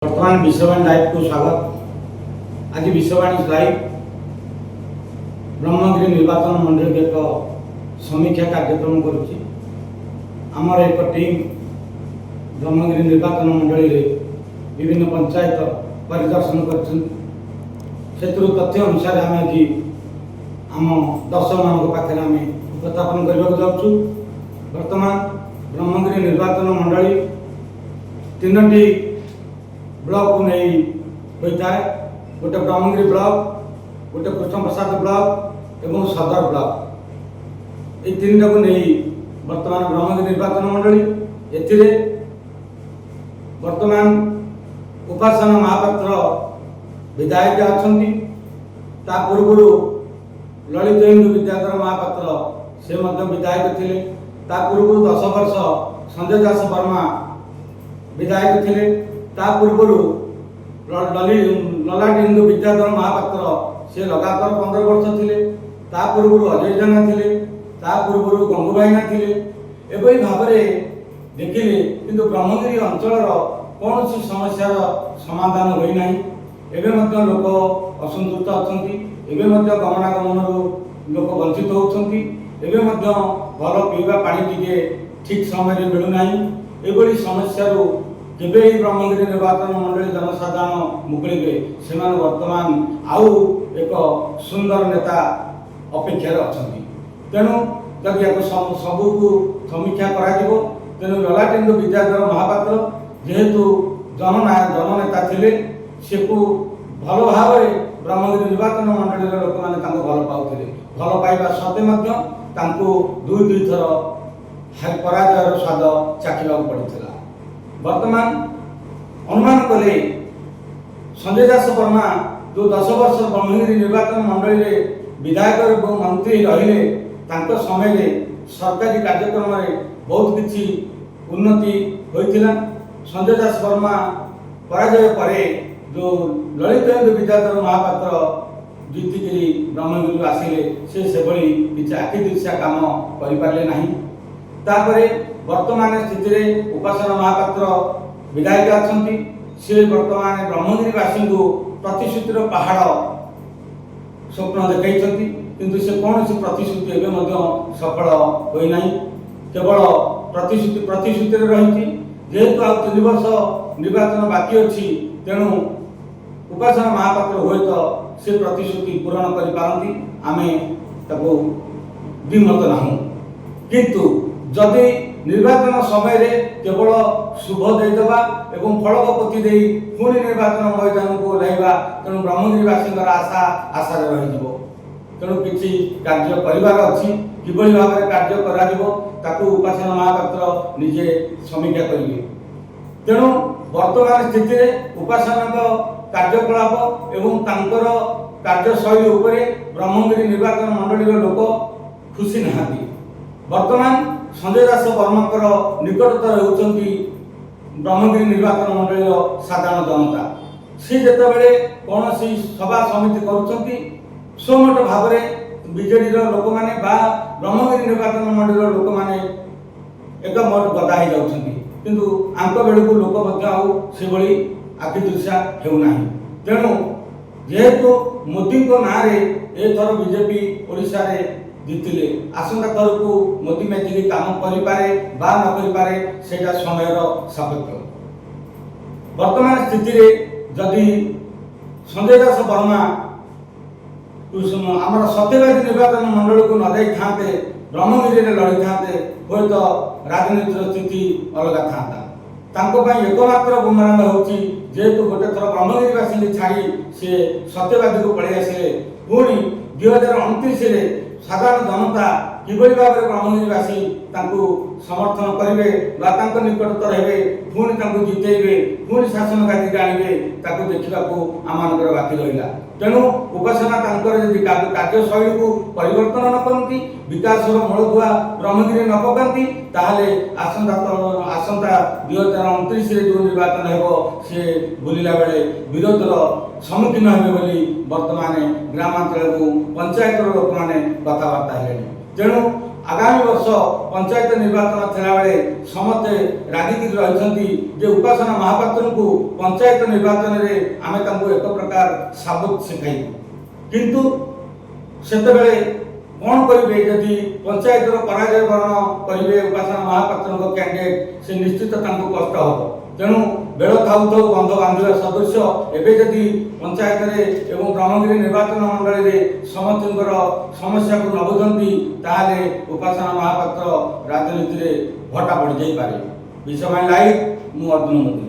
वर्तमान विश्ववाणी लाइव को स्वागत। आज विश्ववाणी लाइव ब्रह्मगिरी निर्वाचन मंडल एक समीक्षा कार्यक्रम करुच्ची। आमर एक टीम ब्रह्मगिरी निर्वाचन मंडल विभिन्न पंचायत परिदर्शन कर तथ्य अनुसार आम आज आम दर्शक मान पाखे आम उपस्थापन करने जाऊँ। वर्तमान ब्रह्मगिरी निर्वाचन मंडल तीनोटी ब्लॉक को नहीं होता है। गोटे ब्रह्मगिरी ब्लॉक, गोटे कृष्ण प्रसाद ब्लॉक एवं सदर ब्लॉक, ये तीन को नहीं वर्तमान ब्रह्मगिरी निर्वाचन मंडली एथिरे वर्तमान उपासना महापात्र विधायक अच्छा। ता पूर्व ललित हिंदू विद्याधर महापात्र से विधायक थे। ता पूर्व 10 वर्ष संजय दास वर्मा विधायक थे। ता पूर्व ललाट हिंदू विद्याधर महापात्र से लगातार 15 वर्ष थे। ता पूर्व अजय जेना थे। ता पूर्व गंगू भाईना थे। एभली भाव देखिले किंतु ब्रह्मगिरी अंचल कौन सी समस्यार समाधान होना। एवं लोक असंतुष्ट अच्छा। गमनागमन लोक वंचित होती। भल पीवा पानी टिके ठीक समय मिलूना। एभली समस्या केबे ब्रह्मगिरी निर्वाचन मंडल जनसाधारण मुकुलिबे से वर्तमान आउ एक सुंदर नेता अपेक्षार अच्छा। तेणु जदि या सबू समीक्षा तेणु ललाट हिंदू विद्याधर महापात्र जेहेतु जननेता थे से भल भाव ब्रह्मगिरी निर्वाचन मंडल लोक मैंने भल पाते। भल पाइबा सत्वे दुई थर पराजयर स्वाद चाखा पड़ा। वर्तमान अनुमान कले संजय दास वर्मा जो 10 वर्ष ब्रह्मगिरी निर्वाचन मंडल विधायक और मंत्री रहिले समय सरकारी कार्यक्रम बहुत किसी उन्नति होता। संजय दास वर्मा पराजय पर जो ललित हिंदू विद्याधर महापात्र जीतिकी ब्रह्मगिरी आसिले से भली किसी आखि दृश्या काम करें ना। वर्तमान स्थिति रे उपासना महापात्र विधायक अच्छा। से वर्तमान ब्रह्मगिरीवासी को प्रतिश्रुतिर पहाड़ स्वप्न देखते किंतु से कौन सी प्रतिश्रुति एवं सफल होना। केवल प्रतिश्रुति रही जेहेतु आ 3 वर्ष निर्वाचन बाकी अच्छी। तेणु उपासना महापात्र हुए तो से प्रतिश्रुति पूरण कर पारती आमे ताको विमत नाहु। किंतु जदि निर्वाचन समय रे केवल शुभ देदेबा एवं फलक पोती दे पुणी निर्वाचन मैदान को ओह्लैबा तेणु ब्रह्मगिरीवासी आशा आशार रही। तेणु किसी कार्य करार अच्छी किभली भाव में कार्य कर उपासना महापात्र निजे समीक्षा करेंगे। तेणु वर्तमान स्थिति रे उपासना कार्यकलाप एवं तांकर कार्यशैली उपरे ब्रह्मगिरी निर्वाचन मंडल लोक खुशी नहांती। वर्तमान संजय दास वर्माकर निकटतर होती ब्रह्मगिरी निर्वाचन मंडल साधारण जनता। सी जितेबाला कौन सी सभा समिति करुँच स्वमट भाव में बीजेडी लोक मैंने ब्रह्मगिरी निर्वाचन मंडल लोक मैंने एकमत गदा हो जाती किंतु आंक बेलू लोक से भली आखि दृश्या होना। तेणु जेहेतु मोदी ना एथर बीजेपी ओडिशा रे जीतिले आसंता थर को मोदी मैजिक काम करें न करें से समय सापेक्ष। वर्तमान स्थिति रे जदि संजय दास वर्मा आम सत्यवादी निर्वाचन मंडल को न जाई था ब्रह्मगिरी में लड़ी था हूँ तो राजनीति स्थिति अलग था। एकमात्र बुमरांग होची जेहेतु गोटे थर ब्रह्मगिरीवासी छाड़ी से सत्यवादी को पलि आसिले पुणी 2029 साधारण जनता किभली भाव में ब्रह्मगिरीवासी समर्थन करेंगे निकटतर हे पुणी जितेबे पुणी शासन गादी आने देखा आम बाकी रहा। तेणु उपासना कार्यशैली को परिवर्तन न करती विकास मूलधुआ ब्रह्मगिरी न पकाती आसंता 2029 जो निर्वाचन हो सी बुलला बेले विरोधर सम्मुखीन हे वर्तमान ग्रामांचल को पंचायत लोक मैंने कथबार्ता है। तेणु आगामी वर्ष पंचायत निर्वाचन थिला बेले समस्ते रागिकी रही जे उपासना महापात्र को पंचायत निर्वाचन में आम एक प्रकार सबक शिखाई किंतु सेतबेले कौन करेंगे जदि पंचायत पराजय वरण करेंगे उपासना महापात्र कैंडिडेट से निश्चित कष्ट हम तेणु बेल थाऊ थाऊ बंध बांधा सदस्य एवं जदि पंचायत एवं ब्रह्मगिरी निर्वाचन मंडल में समस्त समस्या को न बुझती ताहले उपासना महापात्र राजनीति में भट्टा बढ़ जापे विषय लाइव मु अर्जुन मोदी।